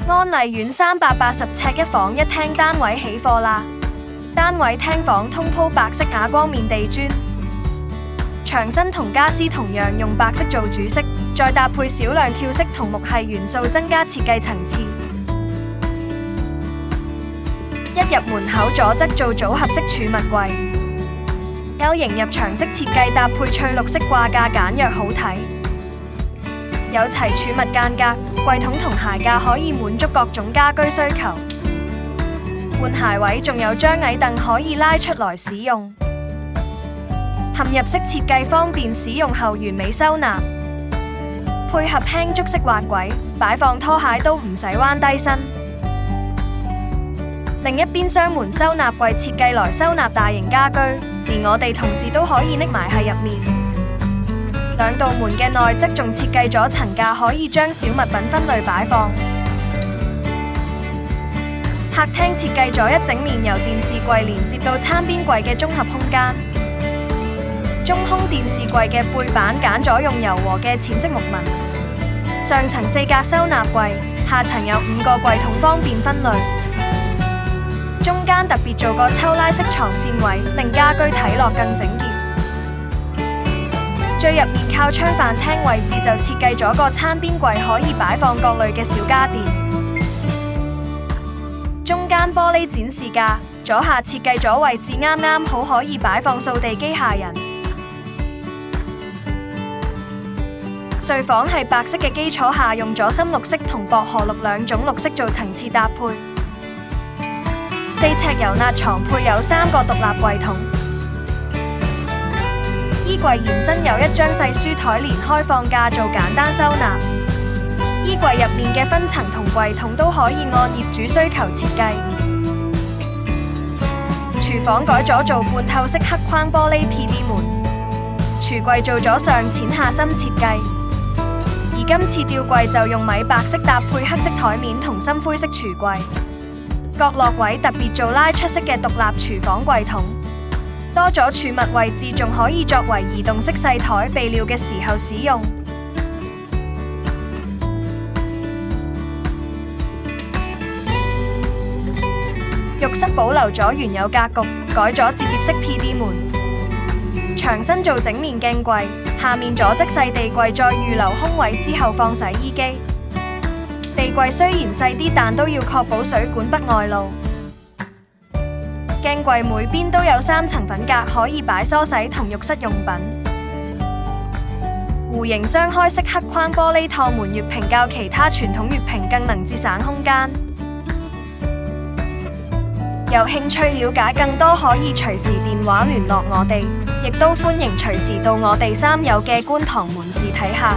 安麗苑380尺一房一廳單位起貨啦！單位廳房通鋪白色啞光面地磚，牆身同家私同樣用白色做主色，再搭配少量跳色同木系元素，增加設計層次。一入門口左側做組合式儲物櫃，L 型入牆式設計搭配翠綠色掛架，簡約好睇。有齊儲物間隔、櫃桶同鞋架，可以滿足各種家居需求。換鞋位仲有張矮凳可以拉出來使用。嵌入式設計方便使用後完美收納，配合輕觸式滑軌，擺放拖鞋都唔使彎低身。另一邊雙門收納櫃設計來收納大型家居，連我哋同事都可以匿埋喺入面。兩道門嘅內側仲設計咗層架，可以將小物品分類擺放。客廳設計咗一整面由電視櫃連接到餐邊櫃嘅綜合空間。中空電視櫃嘅背板揀咗用柔和嘅淺色木紋，上層4格收納櫃，下層有5個櫃桶方便分類。中間特別做個抽拉式床線位，令家居睇落更整潔。最入面靠窗飯廳位置就設計咗個餐邊櫃，可以擺放各類嘅小家電。中間玻璃展示架，左下設計咗位置啱啱好，可以擺放掃地機械人。睡房係白色嘅基礎下，用咗深綠色同薄荷綠兩種綠色做層次搭配。4尺油納床配有3個獨立櫃桶。衣櫃延伸有一張細書台，連開放架做簡單收納。衣櫃入面嘅分層同櫃桶都可以按業主需求設計。廚房改咗做半透式黑框玻璃 PD 門，櫥櫃做咗上淺下深設計。而今次吊櫃就用米白色搭配黑色台面同深灰色櫥櫃，角落位特別做拉出式嘅獨立廚房櫃桶。多咗儲物位置，仲可以作為移動式細台備料嘅時候使用。浴室保留咗原有格局，改咗摺疊式 PD 門。牆身做整面鏡櫃，下面左側細地櫃，再預留空位之後放洗衣機。地櫃雖然細啲，但都要確保水管不外露。鏡櫃每邊都有3層粉格，可以擺梳洗同浴室用品。弧形雙開式黑框玻璃趟門月屏較其他傳統月屏更能節省空間。有興趣了解更多，可以隨時電話聯絡我哋，亦都歡迎隨時到我哋3有嘅觀塘門市睇下。